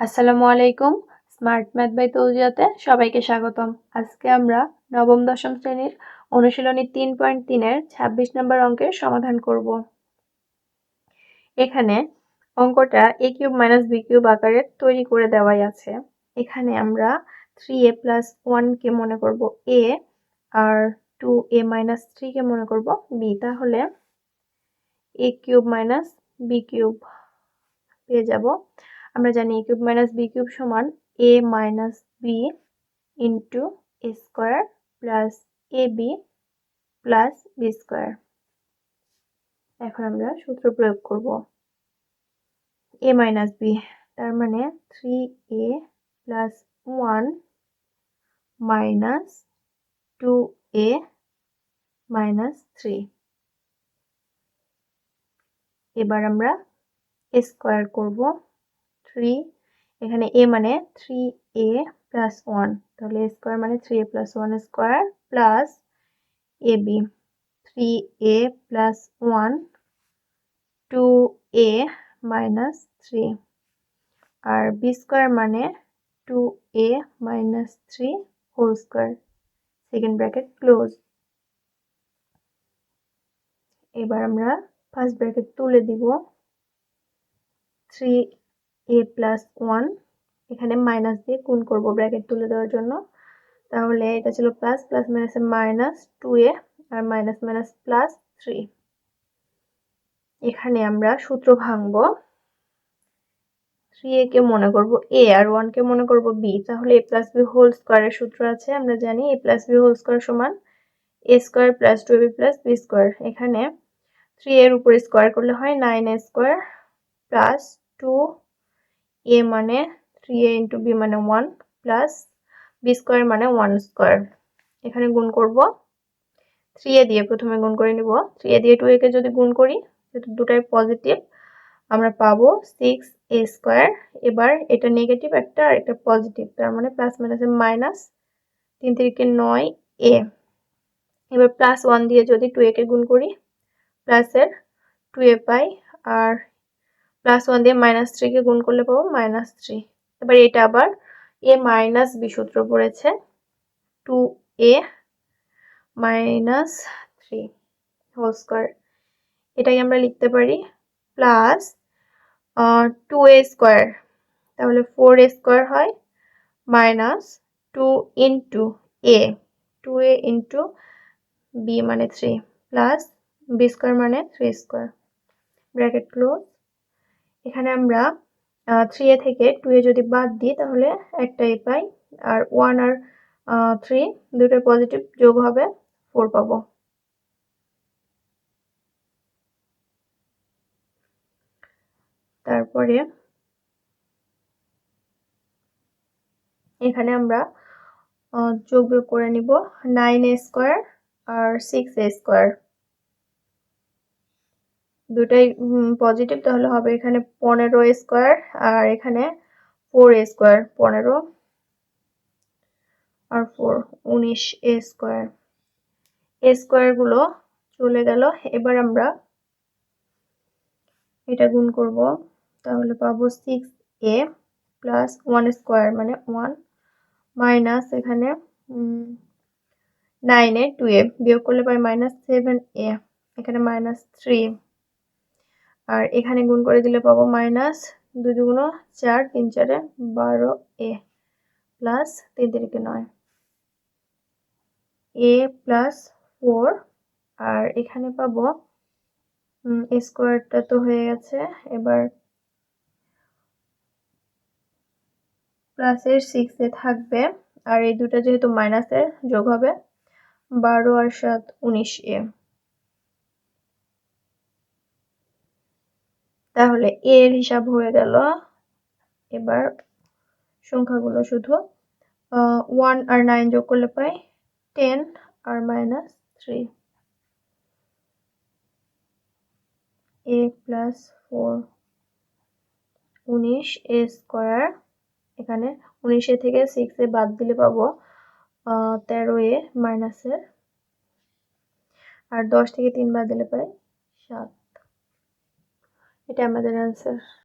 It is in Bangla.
আসসালামু আলাইকুম। স্মার্ট ম্যাথ বাই তৌজিয়াতে সবাইকে স্বাগতম। আজকে আমরা নবম দশম শ্রেণীর অনুশীলনী 3.3-এর 26 নম্বর অঙ্কের সমাধান করব। এখানে অঙ্কটা a cube minus b cube আকারে তৈরি করে দেওয়াই আছে। এখানে আমরা 3a প্লাস 1 কে মনে করব a আর 2a মাইনাস 3 কে মনে করব b। তাহলে a cube minus b cube পেয়ে যাব। আমরা জানি a cube minus b cube সমান a minus b into a square plus ab plus b square. এখন আমরা সূত্র প্রয়োগ করব। a মাইনাস b তার মানে 3a plus 1 minus 2a minus 3। এবার আমরা স্কোয়ার করব। 3 এখানে a মানে 3a প্লাস 1, তাহলে স্কোয়ার মানে 3a plus 1 square plus ab 3a plus 1 2a minus 3 আর b স্কোয়ার মানে 2a minus 3 whole square, second bracket close. এবার আমরা ফার্স্ট ব্র্যাকেট তুলে দিব। 3a প্লাস 1 এখানে মাইনাস দিয়ে গুণ করব ব্র্যাকেট তুলে দেওয়ার জন্য। তাহলে এটা ছিল প্লাস, প্লাস মাইনাসে মাইনাস 2a আর মাইনাস মাইনাস প্লাস 3। এখানে আমরা সূত্র ভাঙব। 3a কে মনে করব a আর 1 কে মনে করব b। তাহলে a প্লাস b হোল স্কোয়ারের সূত্র আছে, আমরা জানি a plus b whole square সমান a square plus 2ab plus b square. এখানে 3 এর উপরে স্কোয়ার করলে হয় 9a স্কোয়ার প্লাস 2a মানে 3a ইন্টু b মানে 1 প্লাস b স্কোয়ার মানে 1 স্কোয়ার। এখানে গুণ করব 3a দিয়ে, প্রথমে গুণ করে নিব। 3a দিয়ে 2a কে যদি গুণ করি, যেহেতু দুটাই পজিটিভ, আমরা পাবো 6a স্কোয়ার। এবার এটা নেগেটিভ একটা আর একটা পজিটিভ, তার মানে প্লাস মাইনাসে মাইনাস, 3 থেকে 9a। এবার প্লাস 1 দিয়ে যদি 2a কে গুণ করি, প্লাসের 2a পাই, আর প্লাস 1 দিয়ে মাইনাস 3 কে গুণ করলে পাবো মাইনাস 3। এবার এটা আবার a মাইনাস b সূত্র পড়েছে, 2a মাইনাস 3 হোল স্কোয়ার। এটাই আমরা লিখতে পারি প্লাস 2a স্কোয়ার, তাহলে 4a স্কোয়ার হয় minus 2 into a, 2a into b মানে 3 প্লাস b স্কোয়ার মানে 3 স্কোয়ার, ব্র্যাকেট ক্লোজ। এখানে আমরা 3a থেকে 2a যদি বাদ দিই তাহলে একটা a পাই, আর 1 আর 3 দুটোই পজিটিভ, যোগ হবে 4 পাবো। তারপরে এখানে আমরা যোগ বিয়োগ করে নিব 9a স্কোয়ার আর 6a স্কোয়ার, দুটাই পজিটিভ, তাহলে হবে এখানে 15a স্কোয়ার আর এখানে 4a স্কোয়ার, 15 আর 4 19a স্কোয়ার। a স্কোয়ার গুলো চলে গেল। এবার আমরা এটা গুণ করব, তাহলে পাবো 6a প্লাস 1 স্কোয়ার মানে 1 মাইনাস এখানে 9a 2a বিয়োগ করলে পাই মাইনাস 7a, এখানে মাইনাস 3, আর এখানে গুণ করে দিলে পাবো মাইনাস 2 দুগুণ 4 3 4 12a প্লাস 3 3 9 a প্লাস 4, আর এখানে পাবো স্কোয়ারটা তো হয়ে গেছে। এবার প্লাসের 6 এ থাকবে, আর এই দুটা যেহেতু মাইনাসের যোগ হবে, 12 আর 7 19a। তাহলে a এর হিসাব হয়ে গেল। এবার সংখ্যাগুলো শুধু 1 আর 9 যোগ করলে পাই 10 আর minus 3, a plus 4 19a square. এখানে 19 থেকে 6 এ বাদ দিলে পাবো 13a মাইনাসের, আর 10 থেকে 3 বাদ দিলে পাই 7। এটা আমাদের অ্যান্সার।